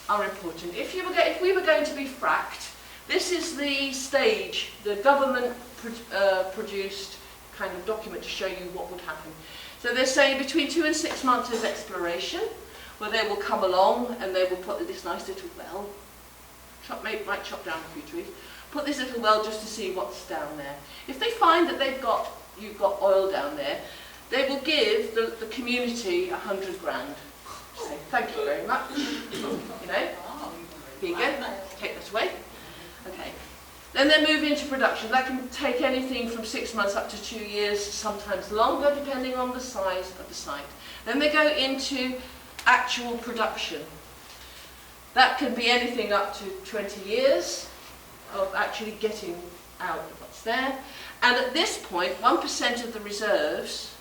are important. If we were going to be fracked, this is the stage, the government produced kind of document to show you what would happen. So they're saying between 2 and 6 months of exploration, where they will come along and they will put this nice little well, might chop down a few trees, put this little well just to see what's down there. If they find that you've got oil down there, they will give the community 100 grand. Say, thank you very much. You know, here you go, take this away. Okay. Then they move into production. That can take anything from 6 months up to 2 years, sometimes longer, depending on the size of the site. Then they go into actual production. That can be anything up to 20 years of actually getting out what's there. And at this point, 1% of the reserves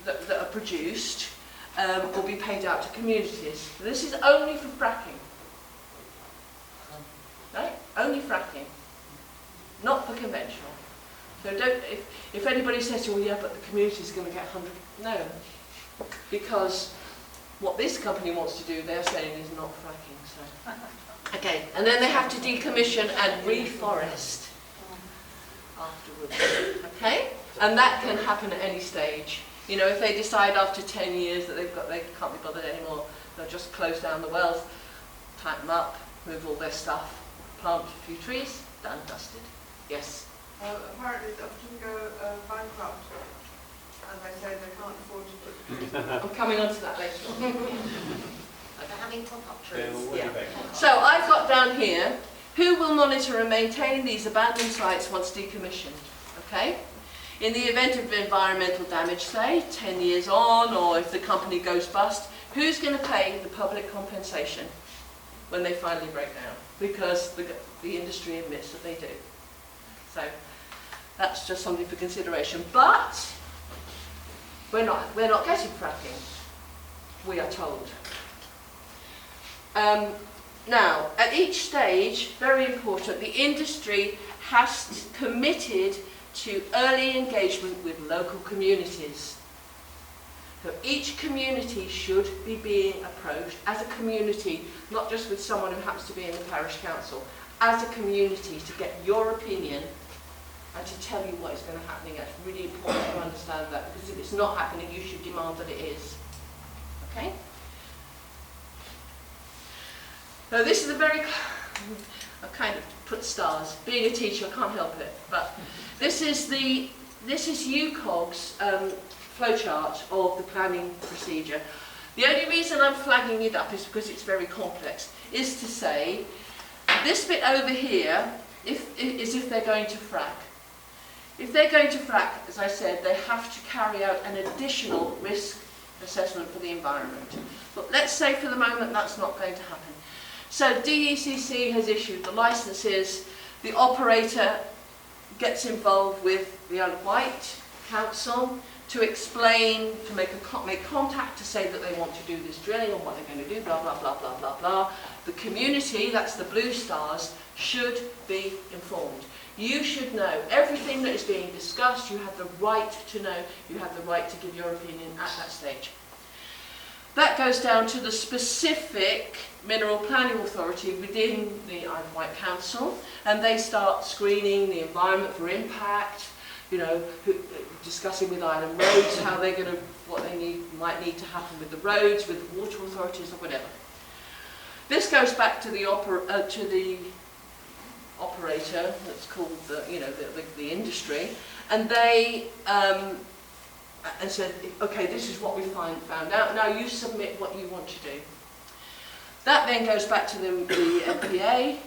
that are produced will be paid out to communities. This is only for fracking. Right? Only fracking. Not for conventional. So if anybody says, oh yeah, but the community is going to get 100, no. Because what this company wants to do, they're saying, is not fracking. So. Okay, and then they have to decommission and reforest afterwards. Okay? And that can happen at any stage. You know, if they decide after 10 years that they can't be bothered anymore, they'll just close down the wells, tighten them up, move all their stuff, plant a few trees, done, dusted. Yes? Apparently they often go bankrupt, and they say they can't afford to put trees. I'm coming on to that later on. They're having pop-up trees. Yeah. So I've got down here, who will monitor and maintain these abandoned sites once decommissioned? Okay? In the event of environmental damage, say, 10 years on, or if the company goes bust, who's going to pay the public compensation when they finally break down? Because the industry admits that they do. So that's just something for consideration. But we're not getting fracking, we are told. Now, at each stage, very important, the industry has committed to early engagement with local communities. So each community should be being approached as a community, not just with someone who happens to be in the parish council, as a community to get your opinion and to tell you what is going to happen. It's really important to understand that, because if it's not happening, you should demand that it is. Okay? So this is a very, I kind of put stars. Being a teacher, I can't help it. But this is UKOG's flowchart of the planning procedure. The only reason I'm flagging it up is because it's very complex. Is to say, this bit over here is if they're going to frack. If they're going to frack, as I said, they have to carry out an additional risk assessment for the environment. But let's say for the moment that's not going to happen. So DECC has issued the licenses, the operator gets involved with the Isle of Wight Council to explain, to make contact to say that they want to do this drilling and what they're going to do, blah, blah, blah, blah, blah, blah. The community, that's the blue stars, should be informed. You should know everything that is being discussed. You have the right to know. You have the right to give your opinion at that stage. That goes down to the specific mineral planning authority within the Isle of Wight Council, and they start screening the environment for impact, you know, discussing with Island Roads how they're going to, what they might need to happen with the roads, with the water authorities, or whatever. This goes back to the operator, that's called the industry, and they and said, okay, this is what we found out. Now you submit what you want to do. That then goes back to the MPA,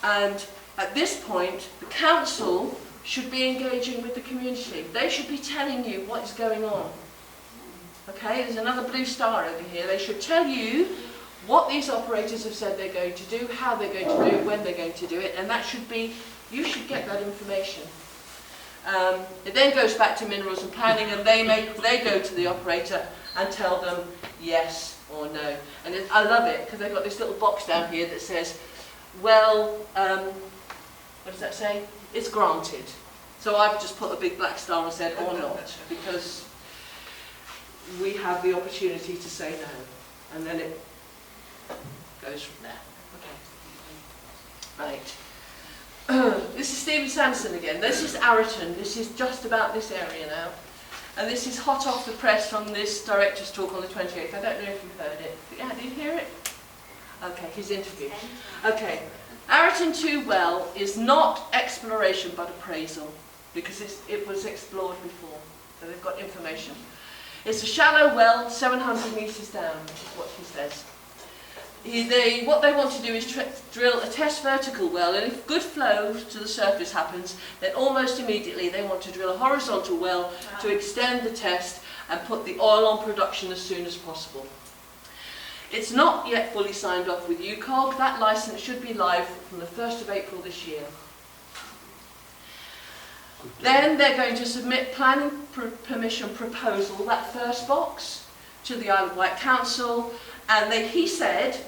and at this point, the council should be engaging with the community. They should be telling you what is going on. Okay, there's another blue star over here. They should tell you what these operators have said they're going to do, how they're going to do it, when they're going to do it, and that should be, you should get that information. It then goes back to minerals and planning, and they go to the operator and tell them yes or no. And I love it, because they've got this little box down here that says, well, what does that say? It's granted. So I've just put a big black star and said or not, because we have the opportunity to say no. And then it goes goes from there. Okay. Right. This is Stephen Sanderson again. This is Arreton. This is just about this area now. And this is hot off the press from this director's talk on the 28th. I don't know if you've heard it. Yeah, did you hear it? Okay, his interview. Okay. Arreton 2 well is not exploration but appraisal, because it was explored before, so they've got information. It's a shallow well, 700 metres down, is what he says. What they want to do is drill a test vertical well, and if good flow to the surface happens, then almost immediately they want to drill a horizontal well to extend the test and put the oil on production as soon as possible. It's not yet fully signed off with UKOG. That licence should be live from the 1st of April this year. Then they're going to submit planning permission proposal, that first box, to the Isle of Wight Council, and he said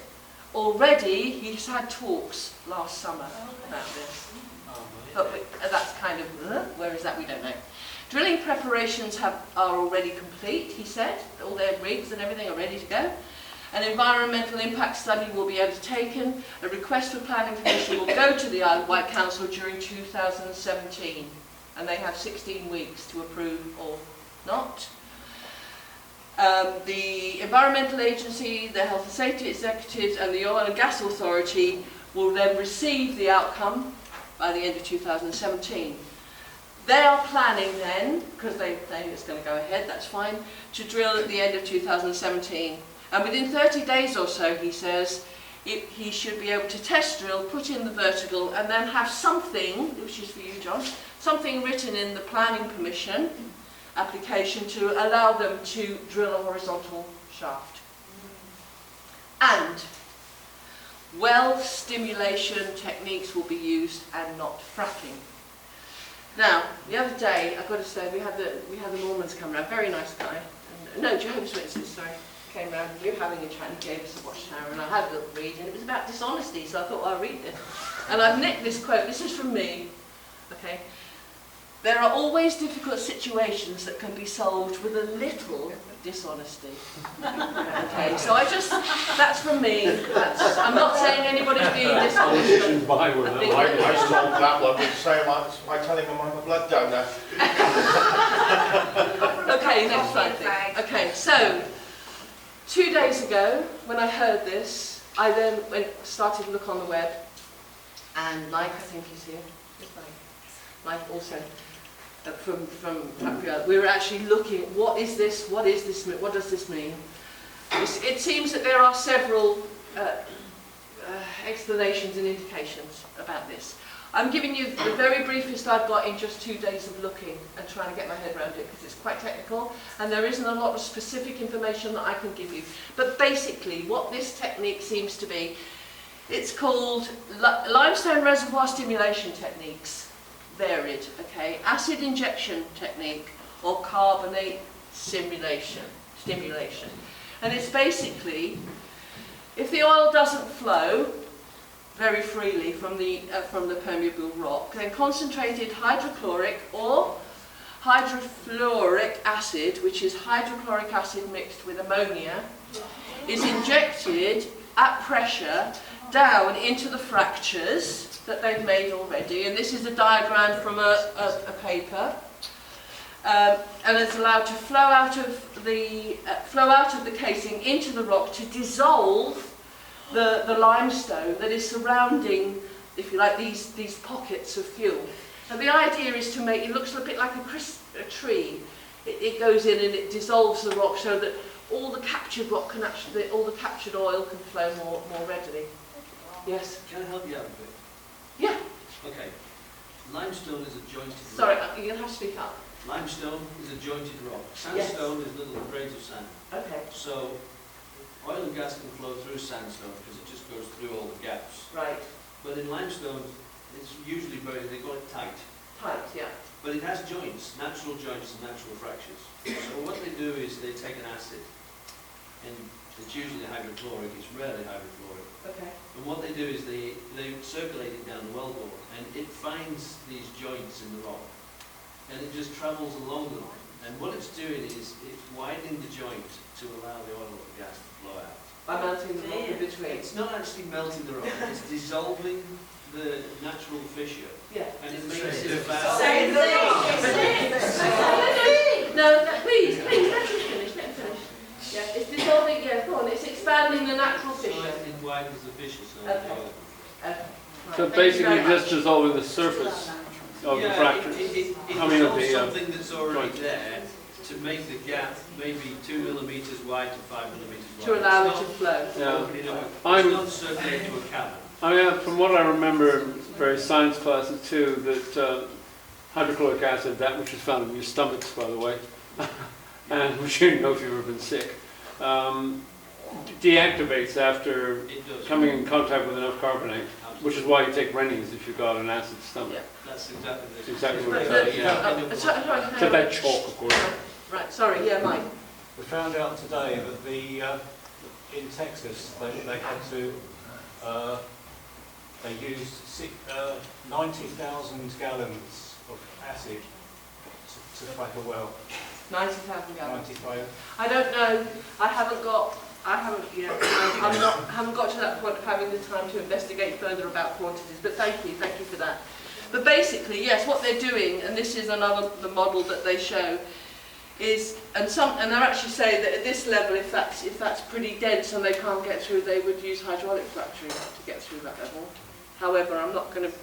already he's had talks last summer about this. But that's kind of, where is that? We don't know. Drilling preparations are already complete, he said. All their rigs and everything are ready to go. An environmental impact study will be undertaken. A request for planning permission will go to the Isle of Wight Council during 2017. And they have 16 weeks to approve or not. The Environmental Agency, the Health and Safety Executives and the Oil and Gas Authority will then receive the outcome by the end of 2017. They are planning then, because they think it's going to go ahead, that's fine, to drill at the end of 2017. And within 30 days or so, he says, he should be able to test drill, put in the vertical, and then have something, which is for you, John, something written in the planning permission application to allow them to drill a horizontal shaft. And well stimulation techniques will be used and not fracking. Now, the other day, I've got to say, we had the Mormons come round, very nice guy. No, Jehovah's Witnesses, sorry. Came round, we were having a chat, and he gave us a watchtower, and I had a little read, and it was about dishonesty, so I thought, well, I'll read this. And I've nicked this quote, this is from me, okay? There are always difficult situations that can be solved with a little dishonesty. Okay, so that's from me. I'm not saying anybody's being dishonest. I solved that one with saying by telling them I'm a blood donor. Okay, next slide, please. Okay, so 2 days ago, when I heard this, I then started to look on the web, and Mike, I think he's here. Mike also. From we were actually looking, what is this, what does this mean? It seems that there are several explanations and indications about this. I'm giving you the very briefest I've got in just 2 days of looking and trying to get my head around it, because it's quite technical and there isn't a lot of specific information that I can give you. But basically what this technique seems to be, it's called limestone reservoir stimulation techniques. Varied, okay, acid injection technique or carbonate stimulation. And it's basically, if the oil doesn't flow very freely from the permeable rock, then concentrated hydrochloric or hydrofluoric acid, which is hydrochloric acid mixed with ammonia, is injected at pressure down into the fractures that they've made already, and this is a diagram from a paper, and it's allowed to flow out of the casing into the rock to dissolve the limestone that is surrounding, if you like, these pockets of fuel. And the idea is to make it looks a bit like a tree. It goes in and it dissolves the rock so that all the captured rock can actually, all the captured oil can flow more readily. Yes. Can I help you out a bit? Yeah. Okay. Limestone is a jointed rock. Sorry, you're going to have to speak up. Limestone is a jointed rock. Sandstone is little grains of sand. Okay. So oil and gas can flow through sandstone because it just goes through all the gaps. Right. But in limestone, it's usually they got it tight. Tight, yeah. But it has joints, natural joints and natural fractures. So what they do is they take an acid, and it's usually hydrochloric, it's rarely hydrochloric. Okay. And what they do is they circulate it down the wellbore, and it finds these joints in the rock, and it just travels along them. And what it's doing is it's widening the joint to allow the oil or the gas to flow out. by melting the rock in between. It's not actually melting the rock, it's dissolving the natural fissure. Yeah. And it makes it about... Same thing. No, please, let me finish. Yeah, it's dissolving, yeah, go on, it's expanding the natural fissure. It widens the fissure, so... Okay. Right, So thank you basically very just much. dissolving the surface of the fractures. It I mean, of dissolves the, something that's already joint. there to make the gap maybe 2 millimetres wide to 5 millimetres wide. To allow it It's to not flow. Yeah. opening up, I'm- it's not circulating to a cavern. I mean, from what I remember in various science classes too, that hydrochloric acid, that which is found in your stomachs, by the way, and which you know if you've ever been sick, deactivates after It does. coming in contact with enough carbonate, which is why you take Rennies if you've got an acid stomach. Yeah. That's exactly the... That's exactly what But it the- is, yeah. sorry, Except that chalk, of course. Right, sorry, yeah, Mike. We found out today that in Texas they had to they used 90,000 gallons of acid to frack a well. 90,000 gallons. 95. I don't know, I haven't got to that point of having the time to investigate further about quantities, but thank you for that. But basically, yes, what they're doing, and this is the model that they show, is, and they're actually saying that at this level, if that's pretty dense and they can't get through, they would use hydraulic fracturing to get through that level. However, I'm not going to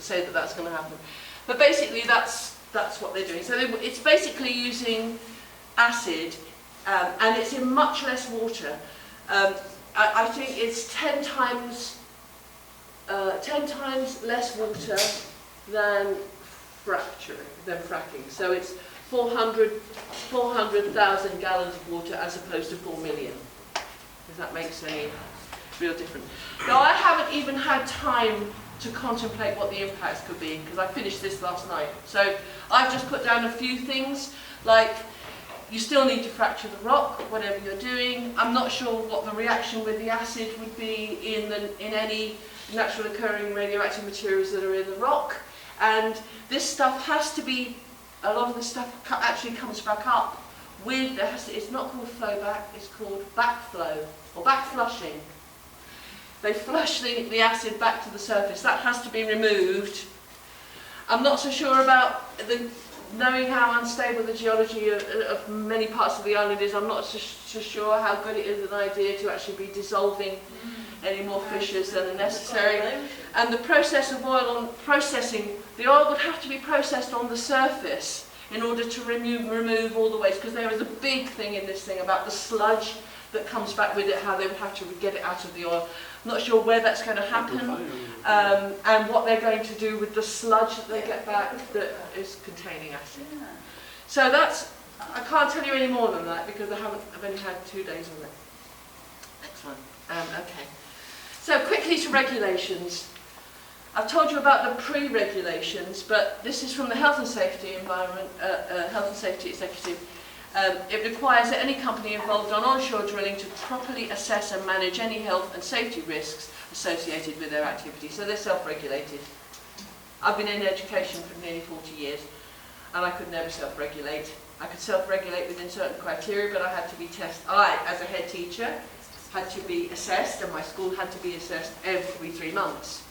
say that that's going to happen. But basically, that's what they're doing. So it's basically using acid, and it's in much less water. I think it's 10 times less water than fracking. So it's 400,000 gallons of water as opposed to 4 million. If that makes any real difference. Now, I haven't even had time to contemplate what the impacts could be because I finished this last night. So I've just put down a few things, like you still need to fracture the rock, whatever you're doing. I'm not sure what the reaction with the acid would be in any naturally occurring radioactive materials that are in the rock. And this stuff has to be, a lot of the stuff actually comes back up with, it's not called flow back, it's called backflow or back flushing. They flush the acid back to the surface. That has to be removed. I'm not so sure about knowing how unstable the geology of many parts of the island is. I'm not so sure how good it is an idea to actually be dissolving any more fissures than are necessary. And the process of processing, the oil would have to be processed on the surface in order to remove all the waste, because there is a big thing in this thing about the sludge that comes back with it, how they would have to get it out of the oil. I'm not sure where that's going to happen, and what they're going to do with the sludge that they get back that is containing acid. So I can't tell you any more than that because I've only had 2 days on it. Next one. Okay. So quickly to regulations. I've told you about the pre-regulations, but this is from the Health and Safety Executive. It requires that any company involved on onshore drilling to properly assess and manage any health and safety risks associated with their activity. So they're self-regulated. I've been in education for nearly 40 years, and I could never self-regulate. I could self-regulate within certain criteria, but I had to be tested. I, as a head teacher, had to be assessed, and my school had to be assessed every 3 months.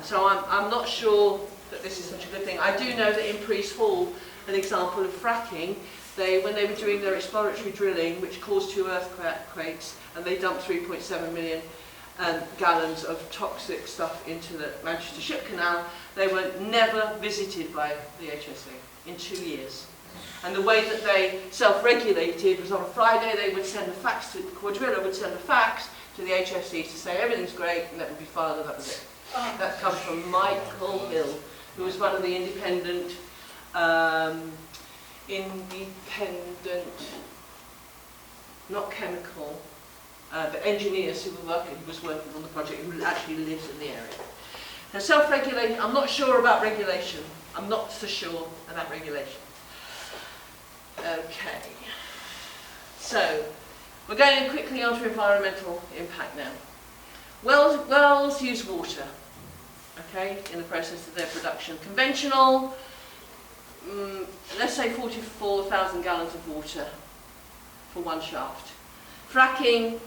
So I'm not sure that this is such a good thing. I do know that in Priest Hall, an example of fracking, when they were doing their exploratory drilling, which caused 2 earthquakes, and they dumped 3.7 million gallons of toxic stuff into the Manchester Ship Canal, they were never visited by the HSE in 2 years. And the way that they self-regulated was on a Friday they would send a fax to, Quadrilla would send a fax to the HSE to say everything's great, and that would be filed, and that was it. That comes from Michael Hill, who was one of the independent, not chemical, but engineers who was working on the project, who actually lives in the area. Now, self-regulation, I'm not sure about regulation. I'm not so sure about regulation. Okay. So, we're going quickly on to environmental impact now. Wells use water, okay, in the process of their production. Conventional, let's say 44,000 gallons of water for 1 shaft. Fracking,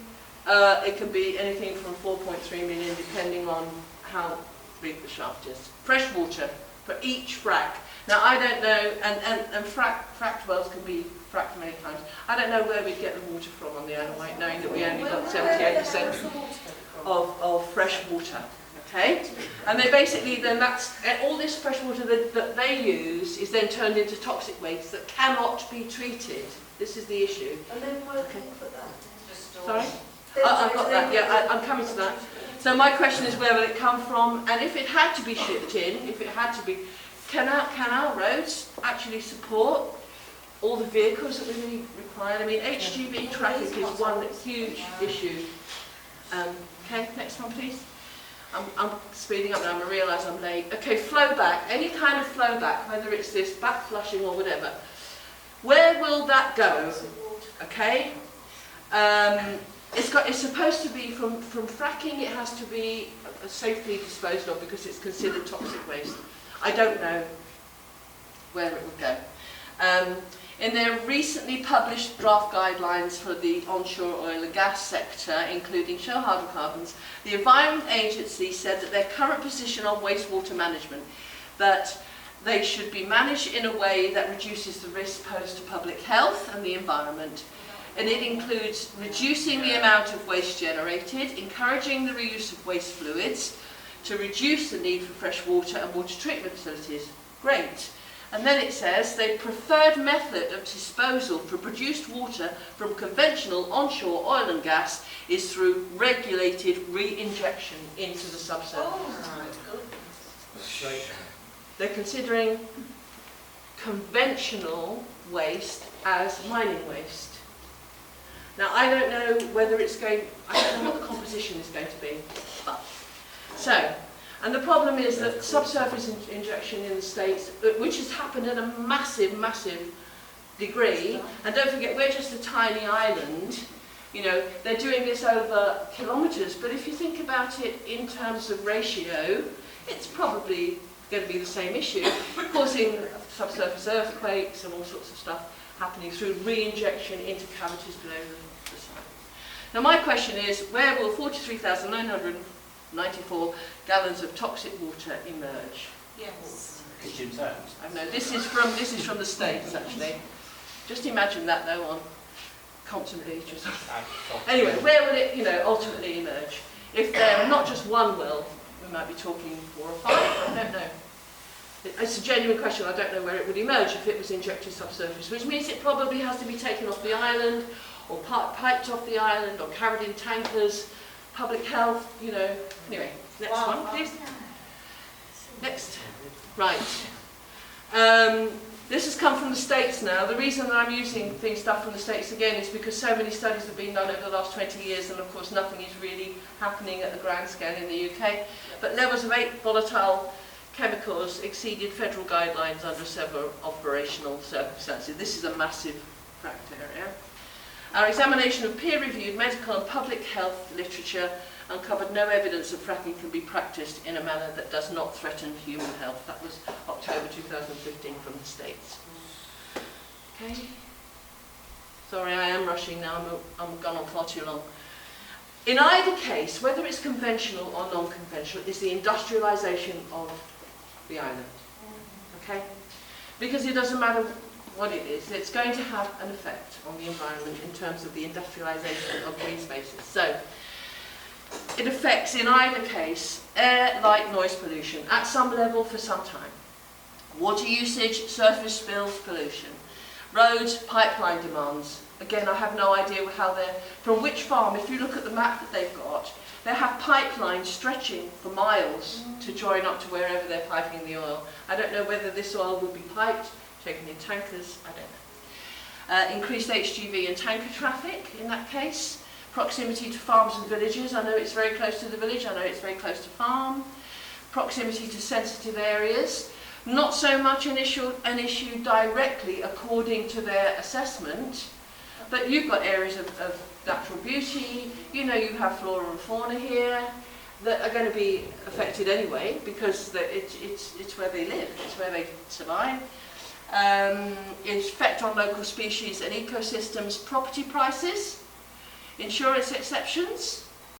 it can be anything from 4.3 million depending on how big the shaft is. Fresh water for each frack. Now I don't know, and fracked wells can be fracked many times. I don't know where we get the water from on the Isle of Wight, knowing that we only got 78% of fresh water. Okay, and they basically then all this fresh water that they use is then turned into toxic waste that cannot be treated. This is the issue. And then where can you put that? Sorry? I've got that, yeah, I'm coming to that. So my question is, where will it come from? And if it had to be shipped in, if it had to be, can our roads actually support all the vehicles that we require? I mean, HGV traffic is one huge issue. Okay, next one please. I'm speeding up now, I realise I'm late. Okay, flow back, any kind of flow back, whether it's this back flushing or whatever. Where will that go? Okay, it's supposed to be from fracking. It has to be safely disposed of because it's considered toxic waste. I don't know where it would go. In their recently published draft guidelines for the onshore oil and gas sector, including shale hydrocarbons, the Environment Agency said that their current position on wastewater management, that they should be managed in a way that reduces the risk posed to public health and the environment. And it includes reducing the amount of waste generated, encouraging the reuse of waste fluids, to reduce the need for fresh water and water treatment facilities. Great. And then it says the preferred method of disposal for produced water from conventional onshore oil and gas is through regulated re-injection into the subsurface. Oh, They're considering conventional waste as mining waste. Now I don't know whether it's going, I don't know what the composition is going to be. But, so, and the problem is that subsurface injection in the States, which has happened at a massive, massive degree, and don't forget, we're just a tiny island, you know, they're doing this over kilometres, but if you think about it in terms of ratio, it's probably going to be the same issue, causing subsurface earthquakes and all sorts of stuff happening through re-injection into cavities below the site. Now my question is, where will 43,994 gallons of toxic water emerge? yes. Kitchen taps. I know this is from the States actually. Just imagine that though on Compton Bay or something. Anyway, where will it, you know, ultimately emerge? If there are not just one well, we might be talking 4 or 5. I don't know. It's a genuine question. I don't know where it would emerge if it was injected subsurface, which means it probably has to be taken off the island, or piped off the island, or carried in tankers. Public health, you know. Anyway, next one, please. Next. Right. This has come from the States now. The reason that I'm using stuff from the States again is because so many studies have been done over the last 20 years, and of course nothing is really happening at the grand scale in the UK. But levels of 8 volatile chemicals exceeded federal guidelines under several operational circumstances. This is a massive fracked area. Our examination of peer-reviewed medical and public health literature uncovered no evidence that fracking can be practiced in a manner that does not threaten human health. That was October 2015 from the States. Okay. Sorry, I am rushing now. I'm gone on far too long. In either case, whether it's conventional or non-conventional, is the industrialisation of the island. Okay? Because it doesn't matter what it is, it's going to have an effect on the environment in terms of the industrialisation of green spaces. So, it affects, in either case, air, light, noise pollution at some level for some time. Water usage, surface spills, pollution. Roads, pipeline demands. Again, I have no idea how they're, from which farm. If you look at the map that they've got, they have pipelines stretching for miles to join up to wherever they're piping the oil. I don't know whether this oil would be piped, taken in tankers, I don't know. Increased HGV and tanker traffic in that case. Proximity to farms and villages. I know it's very close to the village, I know it's very close to farm. Proximity to sensitive areas. Not so much an issue directly according to their assessment, but you've got areas of natural beauty, you know, you have flora and fauna here that are going to be affected anyway because it's where they live, it's where they survive. Its effect on local species and ecosystems, property prices. Insurance exceptions,